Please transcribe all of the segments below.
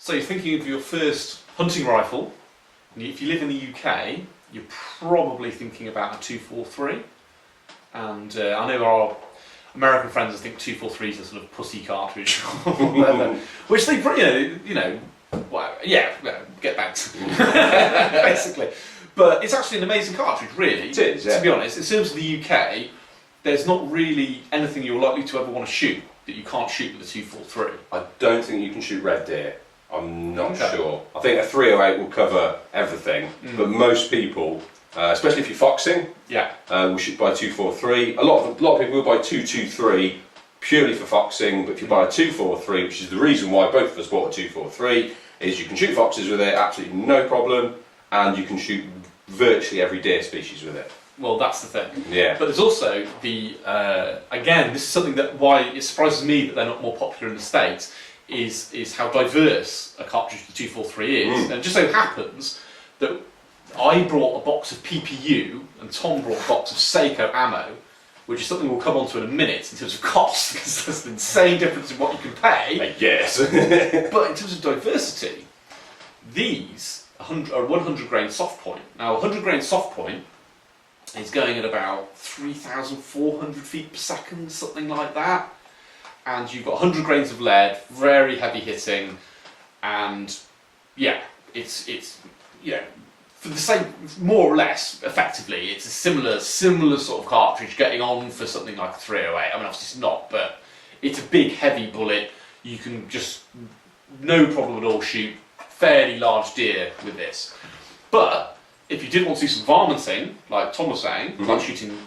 So you're thinking of your first hunting rifle. If you live in the UK, you're probably thinking about a 243. And I know our American friends think 243 is a sort of pussy cartridge, or whatever, which they, well, yeah, get back, basically. But it's actually an amazing cartridge, really. It is, yeah. To be honest, in terms of the UK, there's not really anything you're likely to ever want to shoot that you can't shoot with a 243. I don't think you can shoot red deer. I'm not sure. I think a 308 will cover everything, but most people, especially if you're foxing, will shoot by a 243. A lot of people will buy 223 purely for foxing, but if you buy a 243, which is the reason why both of us bought a 243, is you can shoot foxes with it absolutely no problem, and you can shoot virtually every deer species with it. Well, that's the thing. Yeah. But there's also the, again, this is something that why it surprises me that they're not more popular in the States, is how diverse a cartridge the 243 is. And it just so happens that I brought a box of PPU and Tom brought a box of Seiko ammo, which is something we'll come on to in a minute in terms of cost, because there's an insane difference in what you can pay. Yes. But in terms of diversity, these are 100 grain soft point. Now, 100 grain soft point is going at about 3,400 feet per second, something like that. And you've got 100 grains of lead, very heavy hitting, and yeah, it's for the same, more or less, effectively, it's a similar sort of cartridge getting on for something like a 308. I mean, obviously it's not, but it's a big, heavy bullet. You can just, no problem at all, shoot fairly large deer with this. But if you did want to do some varminting, like Tom was saying, like shooting,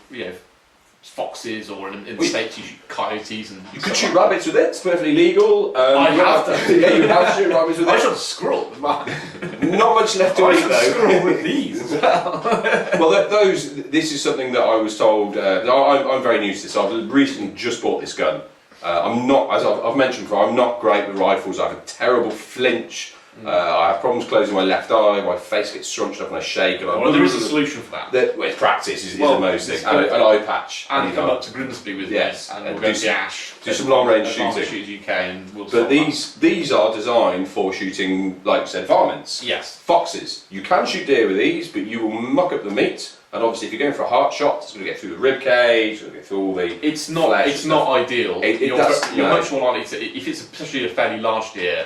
foxes, or in the States you shoot coyotes and you could shoot rabbits with it. It's perfectly legal. I have to. Yeah, you have to shoot rabbits with it. I shot a squirrel with mine. Not much left to eat though. Squirrel with these as well. Well, this is something that I was told. I'm very new to this. I've recently just bought this gun. I'm not, as I've mentioned before, I'm not great with rifles. I have a terrible flinch. I have problems closing my left eye. My face gets scrunched up and I shake. And well, there is a solution for that. With practice is the most thing. And an eye patch. And come up to Grimsby with yes, and we'll go to the Ash. Do some long range shooting. Shoot UK and we'll. But these are designed for shooting, like you said, varmints. Yes. Foxes. You can shoot deer with these, but you will muck up the meat. And obviously, if you're going for a heart shot, it's going to get through the rib cage. It's going to get through all the. It's not. It's not ideal. You're much more likely to, if it's especially a fairly large deer.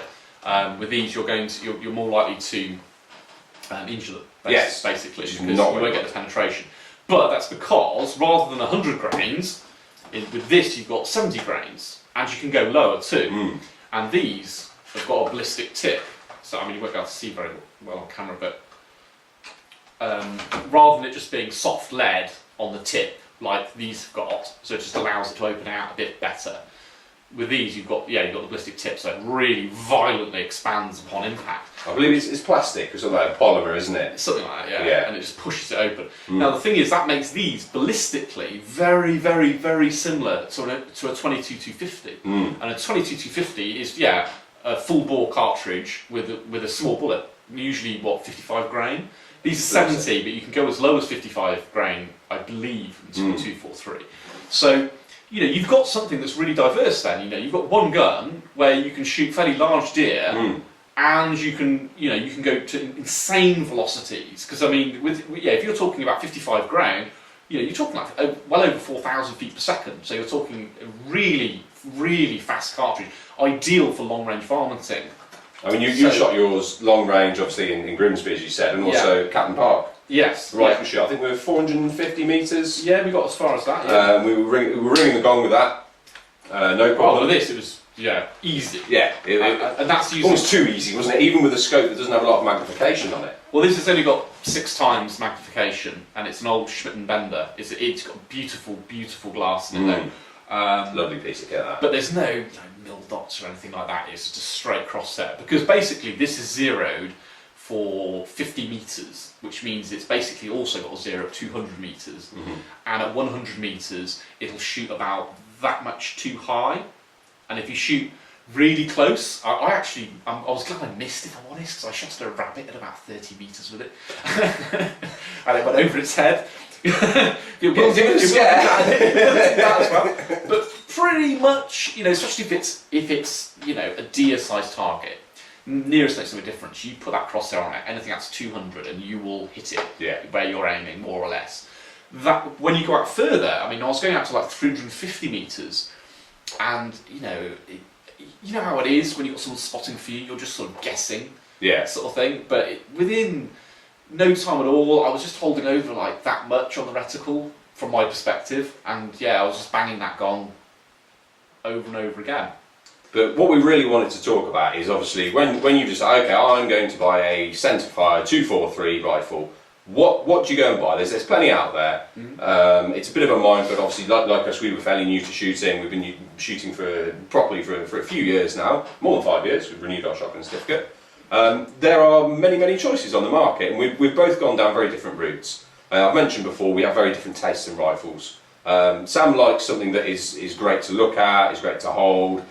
With these, you're more likely to injure them. Basically, because you won't get the penetration. But that's because rather than 100 grains, with this you've got 70 grains, and you can go lower too. And these have got a ballistic tip, so I mean you won't be able to see very well on camera, but rather than it just being soft lead on the tip like these have got, so it just allows it to open out a bit better. With these, you've got the ballistic tip, so it really violently expands upon impact. I believe it's plastic or something like polymer, isn't it? It's something like that, yeah. And it just pushes it open. Now the thing is, that makes these ballistically very, very, very similar to a 22-250. And a 22-250 is a full bore cartridge with a small bullet, usually 55 grain. These are 70, but you can go as low as 55 grain, I believe, in 243. So. You've got something that's really diverse then. You've got one gun where you can shoot fairly large deer, and you can go to insane velocities. Because I mean, if you're talking about 55 grain, you're talking like well over 4,000 feet per second. So you're talking a really, really fast cartridge, ideal for long range varminting. I mean, you shot yours long range, obviously in Grimsby, as you said, and also Captain Park. Yes. Rifle shot. I think we were 450 metres. Yeah, we got as far as that. Yeah. We were ringing the gong with that. No problem. Well, with this, it was easy. Yeah. And that's using almost too easy, wasn't it? Even with a scope that doesn't have a lot of magnification on it. Well, this has only got 6 times magnification, and it's an old Schmidt and Bender. It's got beautiful, beautiful glass in it. Lovely piece of kit, that. But there's no mil dots or anything like that. It's just a straight cross set, because basically this is zeroed for 50 metres, which means it's basically also got a zero at 200 metres, and at 100 metres it'll shoot about that much too high. And if you shoot really close, I was glad I missed, if I'm honest, because I shot a rabbit at about 30 metres with it, and it went over its head. It will do that as well. But pretty much, especially if it's a deer-sized target. nearest next to a difference. You put that crosshair on it, anything that's 200, and you will hit it where you're aiming, more or less. That when you go out further, I mean, I was going out to like 350 meters, and you know how it is when you've got someone spotting for you. You're just sort of guessing, sort of thing. But within no time at all, I was just holding over like that much on the reticle from my perspective, and I was just banging that gong over and over again. But what we really wanted to talk about is obviously when you decide, okay, I'm going to buy a centerfire 243 rifle. What do you go and buy? There's plenty out there. It's a bit of a minefield. Obviously, like us, we were fairly new to shooting. We've been shooting properly for a few years now, more than 5 years. We've renewed our shotgun certificate. There are many choices on the market, and we've both gone down very different routes. I've mentioned before we have very different tastes in rifles. Sam likes something that is great to look at, is great to hold,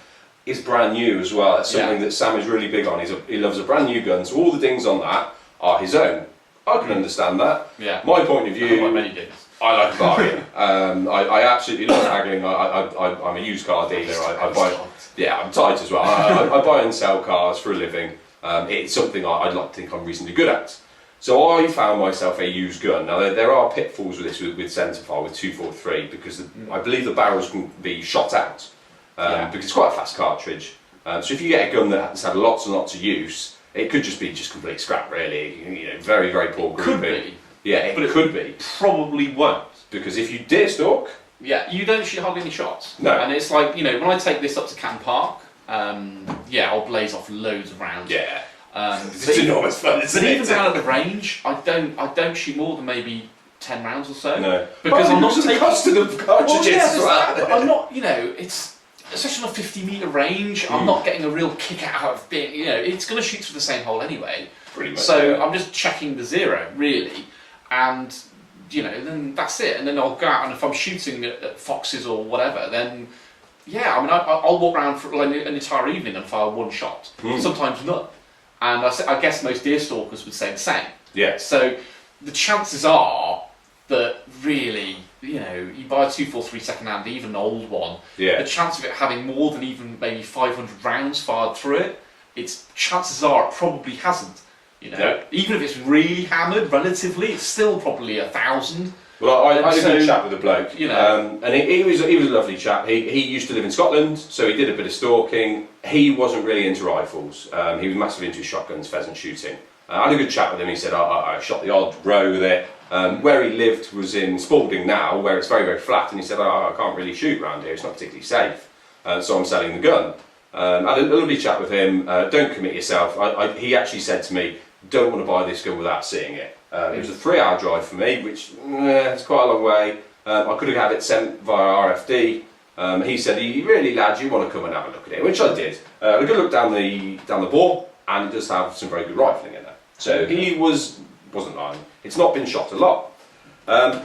is brand new as well. That's something that Sam is really big on. He loves a brand new gun, so all the dings on that are his own. I can understand that. Yeah. My point of view. I like many dings. I like a bargain. I absolutely love haggling. I'm a used car dealer. I buy. Yeah, I'm tight as well. I buy and sell cars for a living. It's something I'd like to think I'm reasonably good at. So I found myself a used gun. Now there are pitfalls with this with centerfire with 243 because I believe the barrels can be shot out because it's quite a fast cartridge. So if you get a gun that's had lots and lots of use, it could just be complete scrap, really. You know, very poor grouping. Could be. Yeah, but it could be. Probably won't. Because if you deer stalk, you don't shoot hardly any shots. No. And it's like, when I take this up to Canton Park, I'll blaze off loads of rounds. Yeah. It's enormous fun, isn't it? But even down at the range, I don't shoot more than maybe 10 rounds or so. No. Because I'm not taking taking cost of the cartridges as well. I'm not, it's especially on a 50-metre range, I'm not getting a real kick out of being, it's going to shoot through the same hole anyway. Pretty much. So I'm just checking the zero, really, and then that's it. And then I'll go out, and if I'm shooting at foxes or whatever, then I'll walk around for like an entire evening and fire one shot. Sometimes none. And I guess most deer stalkers would say the same. Yeah. So the chances are that really, you buy a 243 second-hand, even an old one. Yeah. The chance of it having more than even maybe 500 rounds fired through it, chances are it probably hasn't. Even if it's really hammered relatively, it's still probably 1,000. Well, I had a good chat with a bloke, and he was a lovely chap. He used to live in Scotland, so he did a bit of stalking. He wasn't really into rifles. He was massively into shotguns, pheasant shooting. I had a good chat with him. He said, I shot the odd row with it. Where he lived was in Spalding now, where it's very flat, and he said, I can't really shoot around here, it's not particularly safe, so I'm selling the gun. I had a lovely chat with him. Don't commit yourself. He actually said to me, don't want to buy this gun without seeing it. It was a 3-hour drive for me, which is quite a long way. I could have had it sent via RFD. He said, really lad, you want to come and have a look at it, which I did. I had a good look down the bore, and it does have some very good rifling in there. So he wasn't lying. It's not been shot a lot. I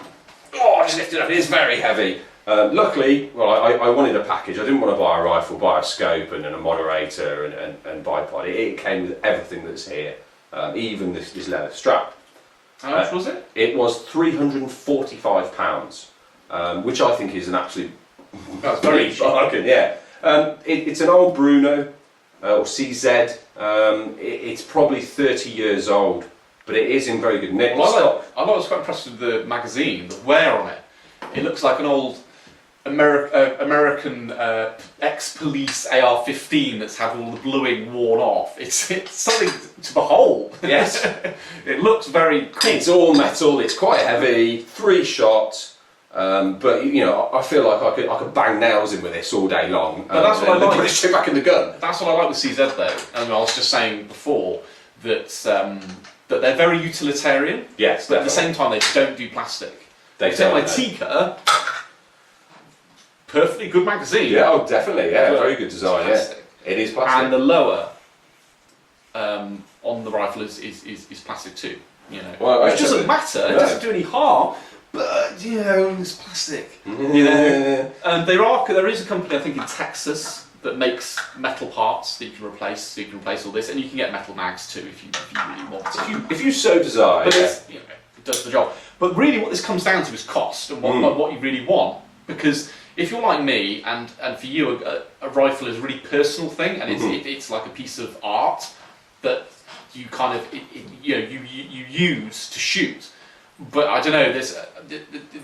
just lifted it up. It is very heavy. Luckily, I wanted a package. I didn't want to buy a rifle, buy a scope and a moderator and bipod. It came with everything that's here, even this leather strap. How much was it? It was £345, which I think is an absolute very bargain. Yeah, it's an old Bruno or CZ. It's probably 30 years old, but it is in very good nick. Well, I was quite impressed with the magazine, the wear on it. It looks like an old American ex-police AR-15 that's had all the bluing worn off. It's something to behold. Yes. It looks very cool. It's all metal, it's quite heavy, 3 shots, but I feel like I could bang nails in with this all day long. But that's what I like. Put it straight back in the gun. That's what I like with CZ though. And I was just saying before that they're very utilitarian. Yes, but at the same time they don't do plastic. They take my Tika. Perfectly good magazine. Yeah, definitely. Yeah, very good design. Yeah, it is plastic. And the lower on the rifle is plastic too. Well, which doesn't matter. It doesn't do any harm. But it's plastic. And there is a company I think in Texas that makes metal parts that you can replace. So you can replace all this, and you can get metal mags too if you really want to. If you so desire. But it does the job. But really, what this comes down to is cost and what you really want. Because if you're like me, and for you, a rifle is a really personal thing, and it's like a piece of art, that you kind of you use to shoot. But I don't know.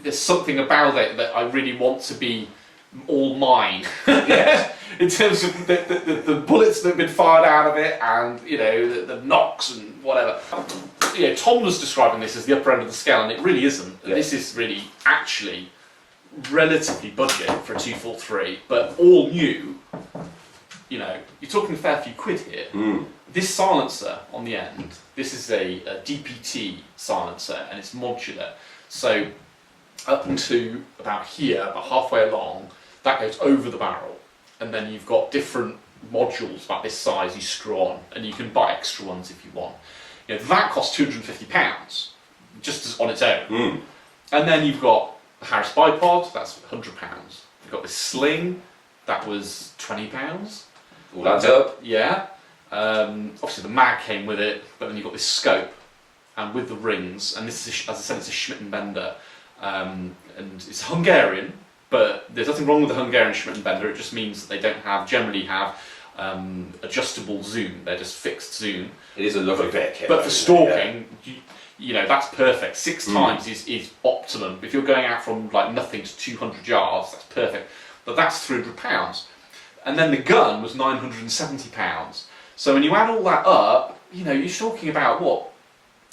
There's something about it that I really want to be all mine. Yes. In terms of the bullets that have been fired out of it, and the knocks and whatever. Tom was describing this as the upper end of the scale, and it really isn't. Yeah. This is really actually relatively budget for a 243, but all new. You're talking a fair few quid here. This silencer on the end, this is a DPT silencer, and it's modular. So up into about here, about halfway along, that goes over the barrel, and then you've got different modules about this size you screw on, and you can buy extra ones if you want. That costs £250 just on its own. And then you've got the Harris bipod, that's £100. You've got this sling, that was £20. All adds up. Yeah. Obviously the mag came with it, but then you've got this scope, and with the rings, and this is, as I said, it's a Schmidt & Bender, and it's Hungarian, but there's nothing wrong with the Hungarian Schmidt & Bender. It just means that they don't generally have adjustable zoom. They're just fixed zoom. It is a lovely bit of kit. But for stalking, that's perfect. 6 times is optimum. If you're going out from like nothing to 200 yards, that's perfect. But that's £300. And then the gun was £970. So when you add all that up, you're talking about what?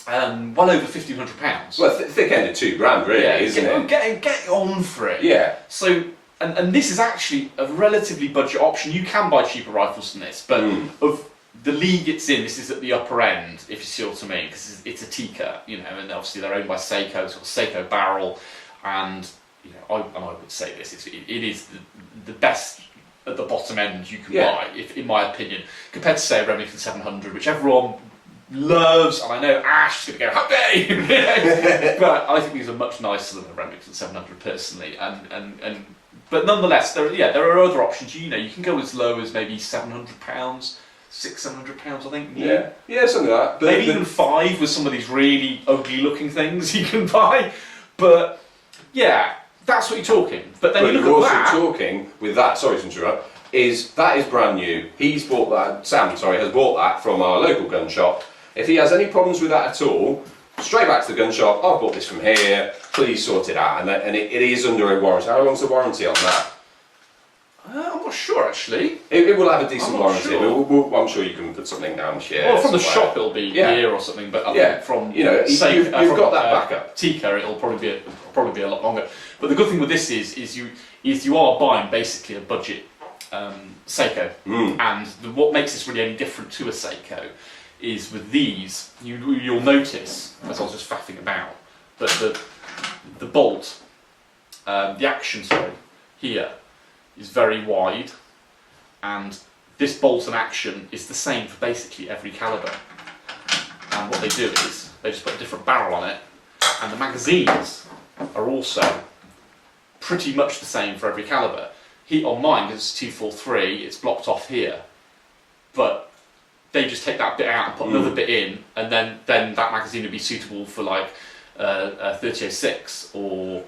Well over £1,500. Well, thick end of £2,000, really, isn't it? Get on for it. Yeah. So, and this is actually a relatively budget option. You can buy cheaper rifles than this, but of the league it's in, this is at the upper end, if you see what I mean, because it's a Tikka, and obviously they're owned by Seiko. It's got a Seiko barrel, and I would say this: it is the best at the bottom end you can buy, in my opinion, compared to say a Remington 700, which everyone loves, and I know Ash is going to go, how dare you! But I think these are much nicer than the Remington 700 personally, but nonetheless, there are other options. You can go as low as maybe £700, £600-700, I think. Yeah, something like that. But maybe even 5 with some of these really ugly looking things you can buy. But yeah, that's what you're talking. But then you look at that. Talking with that. Sorry to interrupt. That is brand new. He's bought that. Sam, has bought that from our local gun shop. If he has any problems with that at all, straight back to the gun shop. I've bought this from here. Please sort it out. And it is under a warranty. How long's the warranty on that? I'm not sure actually. It will have a decent warranty. Sure. I'm sure you can put something down here. Well, from the shop it'll be here or something, but I think from you've got that backup. Tikka, it'll probably be a lot longer. But the good thing with this is you are buying basically a budget Seiko, and what makes this really any different to a Seiko is with these you'll notice, as I was just faffing about, that the bolt, the action here is very wide, and this bolt and action is the same for basically every calibre. And what they do is they just put a different barrel on it, and the magazines are also pretty much the same for every calibre. On mine, because it's 243, it's blocked off here, but they just take that bit out and put another bit in, and then that magazine would be suitable for like a 3006 or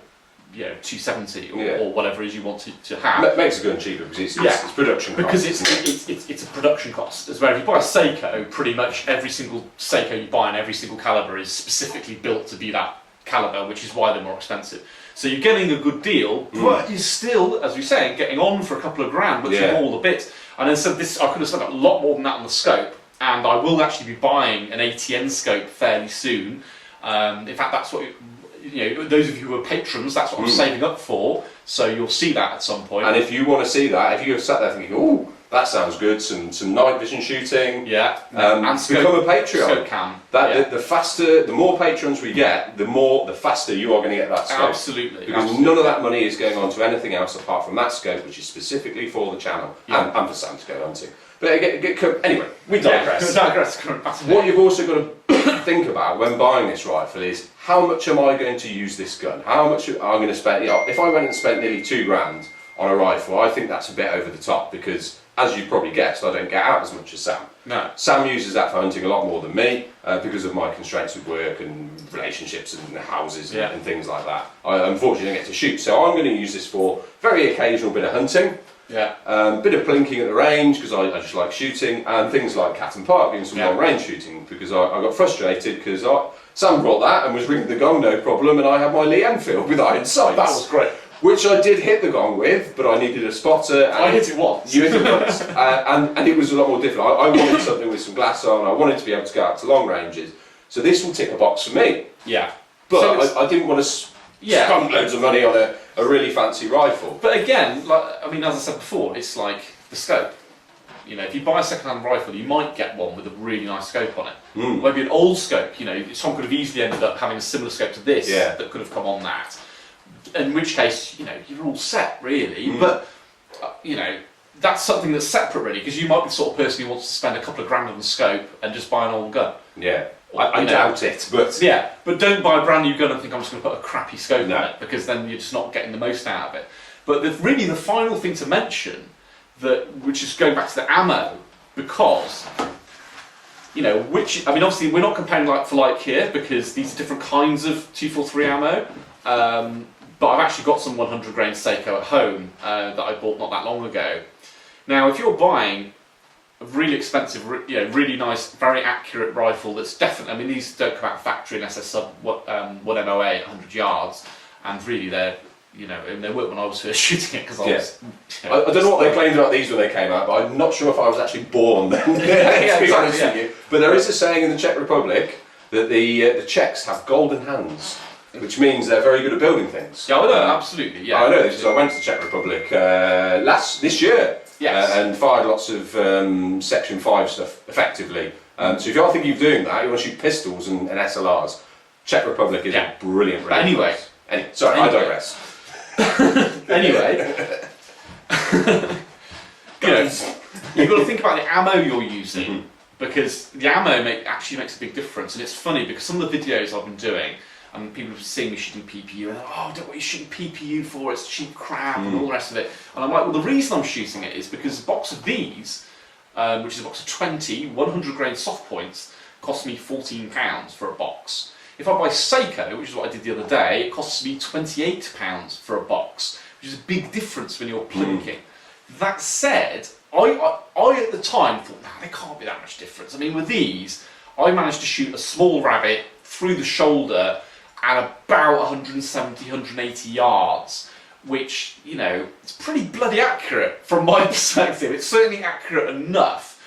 270 or whatever it is you want to have. Makes a gun cheaper because it's production cost. Because it's a production cost as well. If you buy a Seiko, pretty much every single Seiko you buy in every single calibre is specifically built to be that calibre, which is why they're more expensive. So you're getting a good deal, but you're still, as we say, getting on for a couple of grand, which are all the bits. And then so I could have spent a lot more than that on the scope, and I will actually be buying an ATN scope fairly soon. In fact, that's what those of you who are patrons, that's what I'm saving up for. So you'll see that at some point. And if you want to see that, if you've sat there thinking, "Oh, that sounds good," some night vision shooting, and scope, become a Patreon. Scope cam. The more patrons we get, the faster you are going to get that scope. Absolutely. Because none of that money is going on to anything else apart from that scope, which is specifically for the channel and for Sam to go on to. But anyway, we digress. What you've also got to think about when buying this rifle is, how much am I going to use this gun? How much I'm going to spend? If I went and spent nearly £2,000 on a rifle, I think that's a bit over the top, because, as you probably guessed, I don't get out as much as Sam. No. Sam uses that for hunting a lot more than me, because of my constraints with work and relationships and houses and things like that. I unfortunately don't get to shoot, so I'm going to use this for very occasional bit of hunting. bit of plinking at the range because I just like shooting, and things like cat and park, doing some long range shooting because I got frustrated because Sam brought that and was ringing the gong no problem, and I had my Lee Enfield with iron sights. That was great. Which I did hit the gong with, but I needed a spotter. And I hit it once. You hit it once, and it was a lot more difficult. I wanted something with some glass on. I wanted to be able to go out to long ranges. So this will tick a box for me. Yeah. But I didn't want to spend loads of money on a really fancy rifle. But again, I mean, as I said before, it's like the scope. You know, if you buy a second-hand rifle, you might get one with a really nice scope on it. Maybe an old scope. You know, Tom could have easily ended up having a similar scope to this that could have come on that. In which case, you know, you're all set really. But you know, that's something that's separate really, because you might be the sort of person who wants to spend a couple of grand on the scope and just buy an old gun. Yeah. I doubt it, but but don't buy a brand new gun and think I'm just going to put a crappy scope on it, because then you're just not getting the most out of it. But really, the final thing to mention, which is going back to the ammo, because you know, I mean, obviously we're not comparing like for like here because these are different kinds of 243 ammo. But I've actually got some 100 grain Seiko at home that I bought not that long ago. Now, if you're buying a really expensive, really nice, very accurate rifle that's definitely, I mean, these don't come out of factory unless they're sub 1 MOA at 100 yards, and really they're, you know, and they worked when I was first shooting it because I was. You know, I don't know what they claimed about these when they came out, but I'm not sure if I was actually born then. To be honest with you. But there is a saying in the Czech Republic that the Czechs have golden hands. Which means they're very good at building things. Yeah, I know, absolutely. Yeah, I know this because I went to the Czech Republic this year and fired lots of Section 5 stuff effectively. So if you are thinking of doing that, you want to shoot pistols and SLRs, Czech Republic is a brilliant. But anyway, sorry, I digress. Anyway, you know, you've got to think about the ammo you're using because the ammo actually makes a big difference. And it's funny because some of the videos I've been doing. And people have seen me shooting PPU, and they're like, don't what you shooting PPU for? It's cheap crap and all the rest of it. And I'm like, well, the reason I'm shooting it is because a box of these, which is a box of 20 100 grain soft points, costs me £14 for a box. If I buy Seiko, which is what I did the other day, it costs me £28 for a box, which is a big difference when you're plinking. That said, I at the time thought, there can't be that much difference. I mean, with these, I managed to shoot a small rabbit through the shoulder at about 170, 180 yards, which, you know, it's pretty bloody accurate from my perspective. It's certainly accurate enough.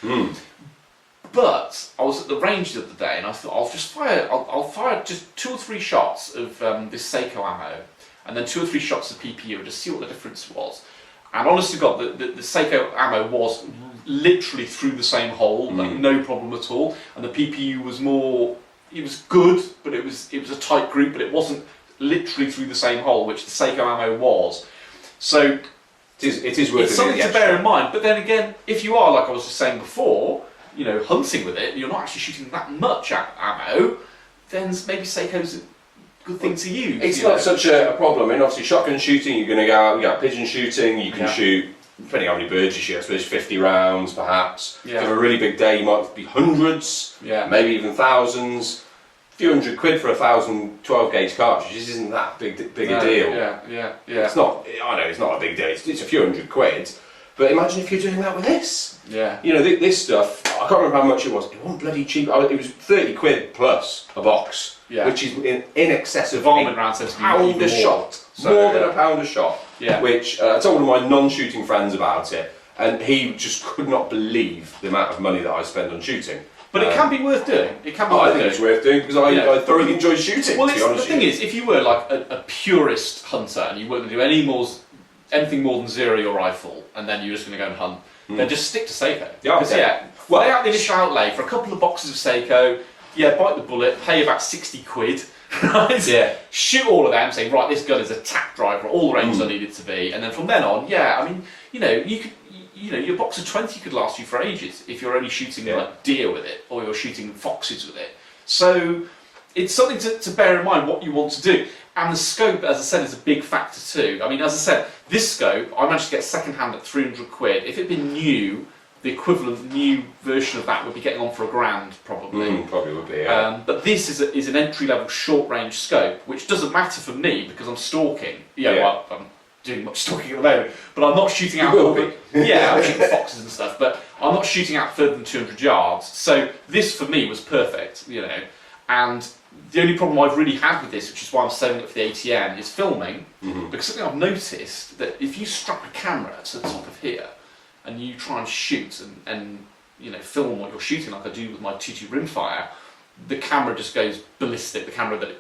But I was at the range the other day and I thought, I'll fire just 2 or 3 shots of this Seiko ammo and then 2 or 3 shots of PPU and just see what the difference was. And honest to God, the Seiko ammo was literally through the same hole, like no problem at all. And the PPU was more... It was good, but it was a tight group, but it wasn't literally through the same hole, which the Seiko ammo was. So it is worth it's something to bear in mind. But then again, if you are, like I was just saying before, you know, hunting with it, you're not actually shooting that much ammo, then maybe Seiko's a good thing to use. It's not such a problem. I mean, obviously, shotgun shooting, you're going to go out, you got pigeon shooting, you can shoot, depending on how many birds you shoot, I suppose 50 rounds perhaps. If you have a really big day, you might be hundreds, maybe even thousands. A few hundred quid for 1,000 12 gauge cartridges isn't that big a deal. Yeah. It's not, I know it's not a big deal, it's a few hundred quid. But imagine if you're doing that with this. Yeah. You know, this stuff, I can't remember how much it was. It wasn't bloody cheap. It was 30 quid plus a box, which is in excess of £1 a shot. More than £1 a shot. Yeah. Which I told one of my non-shooting friends about it, and he just could not believe the amount of money that I spend on shooting. But it can be worth doing. It can be. I think it's worth doing because I thoroughly enjoy shooting. Well, the thing is, if you were like a purist hunter and you weren't going to do anything more than zero your rifle, and then you're just going to go and hunt, then just stick to Seiko. Lay out the initial outlay for a couple of boxes of Seiko. Bite the bullet, pay about 60 quid. Right? Yeah. Shoot all of them, say, right, this gun is a tack driver, all the ranges I need it to be, and then from then on, I mean, your box of 20 could last you for ages if you're only shooting like deer with it, or you're shooting foxes with it. So it's something to bear in mind what you want to do. And the scope, as I said, is a big factor too. I mean, as I said, this scope, I managed to get second hand at 300 quid. If it had been new, the equivalent new version of that would be getting on for £1,000 probably. Probably would be, yeah. But this is an entry-level short-range scope, which doesn't matter for me because I'm stalking. doing much stalking at the moment, but I'm not shooting out. Yeah, I'm shooting foxes and stuff, but I'm not shooting out further than 200 yards. So this for me was perfect, you know. And the only problem I've really had with this, which is why I'm saving it for the ATN, is filming. Because something I've noticed that if you strap a camera to the top of here and you try and shoot and you know film what you're shooting, like I do with my 2.2 rimfire, the camera just goes ballistic. The camera that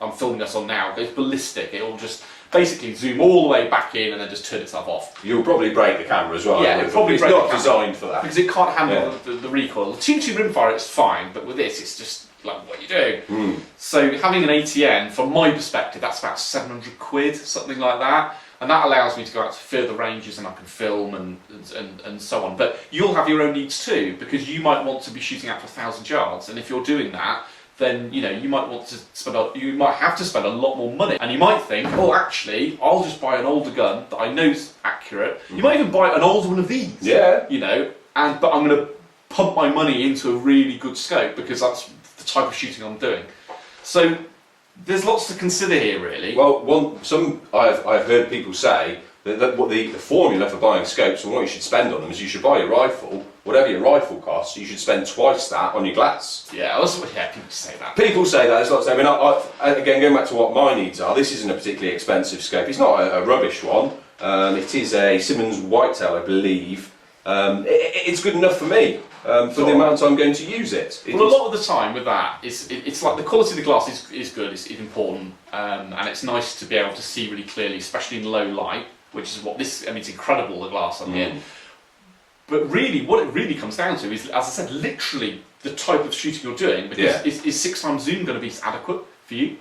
I'm filming us on now goes ballistic. It'll just basically zoom all the way back in and then just turn itself off. You'll probably break the camera as well. Yeah, it'll probably break the camera. It's not designed for that. Because it can't handle the recoil. The 2.2 rimfire, it's fine, but with this, it's just like, what are you doing? So having an ATN, from my perspective, that's about 700 quid, something like that. And that allows me to go out to further ranges and I can film and so on. But you'll have your own needs too, because you might want to be shooting out for 1,000 yards. And if you're doing that, then you know you might have to spend a lot more money. And you might think, oh, actually, I'll just buy an older gun that I know is accurate. You might even buy an older one of these. Yeah. You know, but I'm going to pump my money into a really good scope because that's the type of shooting I'm doing. So there's lots to consider here, really. Well, I've heard people say that what the formula for buying scopes and what you should spend on them is you should buy your rifle, whatever your rifle costs, you should spend twice that on your glass. Yeah, people say that. People say that. It's lots. I mean, again, going back to what my needs are, this isn't a particularly expensive scope. It's not a rubbish one. It is a Simmons Whitetail, I believe. It's good enough for me. For the amount I'm going to use it. A lot of the time with that, it's like the quality of the glass is good, it's important, and it's nice to be able to see really clearly, especially in low light, which is what this, I mean, it's incredible, the glass on here. But really, what it really comes down to is, as I said, literally the type of shooting you're doing, because is 6 times zoom going to be adequate for you,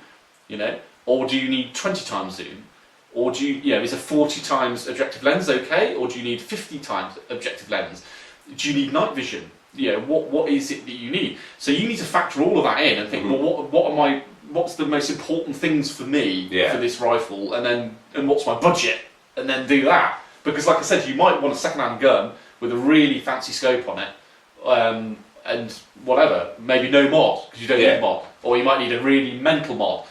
you know, or do you need 20 times zoom? Or do you know, is a 40 times objective lens okay, or do you need 50 times objective lens? Do you need night vision? You know, what is it that you need? So you need to factor all of that in and think, well, what's the most important things for me for this rifle, and what's my budget, and then do that. Because like I said, you might want a second-hand gun with a really fancy scope on it, and whatever, maybe no mod, because you don't need mod, or you might need a really mental mod.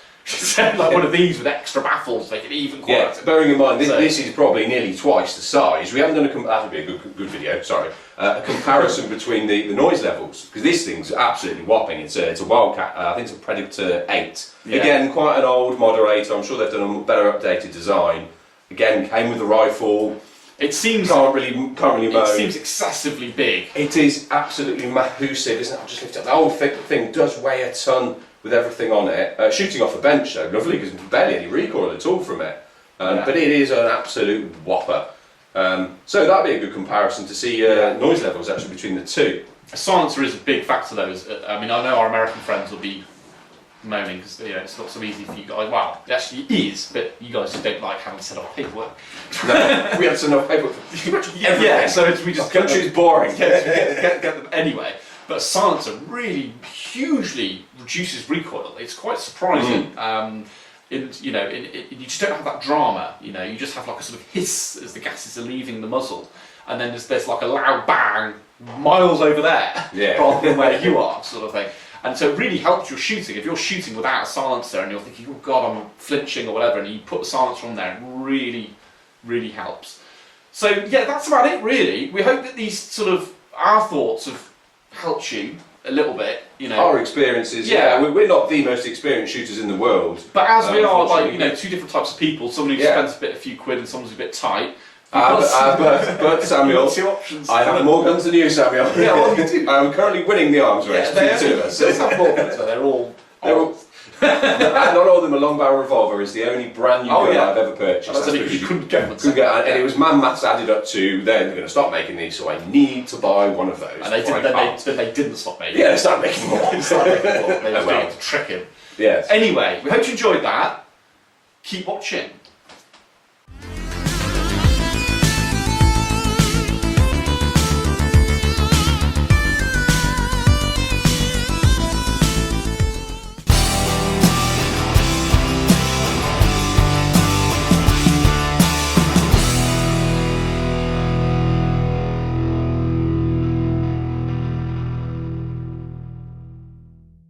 Like one of these with extra baffles to make it even quieter. Yeah, bearing in mind this is probably nearly twice the size. We haven't done that would be a good video. Sorry, a comparison between the noise levels, because this thing's absolutely whopping. It's a Wildcat. I think it's a Predator 8. Yeah. Again, quite an old moderator. I'm sure they've done a better updated design. Again, came with the rifle. It seems can't really mow. It seems excessively big. It is absolutely massive, isn't it? I'll just lift it up. The whole thing does weigh a ton. With everything on it, shooting off a bench though, lovely, because barely any recoil at all from it. But it is an absolute whopper. So that'd be a good comparison to see noise levels actually between the two. A silencer is a big factor though. I mean, I know our American friends will be moaning because it's not so easy for you guys. Well, it actually is, but you guys just don't like having to set off paperwork. No, we have to send off paperwork for pretty much everything. Yeah, so we just our country's boring. Get them anyway. But a silencer really hugely reduces recoil. It's quite surprising. You just don't have that drama. You know, you just have like a sort of hiss as the gases are leaving the muzzle, and then there's like a loud bang miles over there, rather than where you are, sort of thing. And so it really helps your shooting. If you're shooting without a silencer and you're thinking, oh God, I'm flinching or whatever, and you put the silencer on there, it really, really helps. So yeah, that's about it really. We hope that these sort of our thoughts have helped you a little bit, you know. Our experiences, we're not the most experienced shooters in the world. But as we are, like, you know, two different types of people, someone who spends a few quid and someone's a bit tight. But Samuel, two options. I have more guns than you, Samuel. Yeah, well, you do. I'm currently winning the arms race between the two of us. They have more guns, but they're all not all of them. A long barrel revolver is the only brand new gun I've ever purchased. That's because you couldn't get one. And it was maths added up to they're going to stop making these, so I need to buy one of those. And they didn't stop making. Yeah, they started making more. They started started to trick him. Yes. Anyway, we hope you enjoyed that. Keep watching.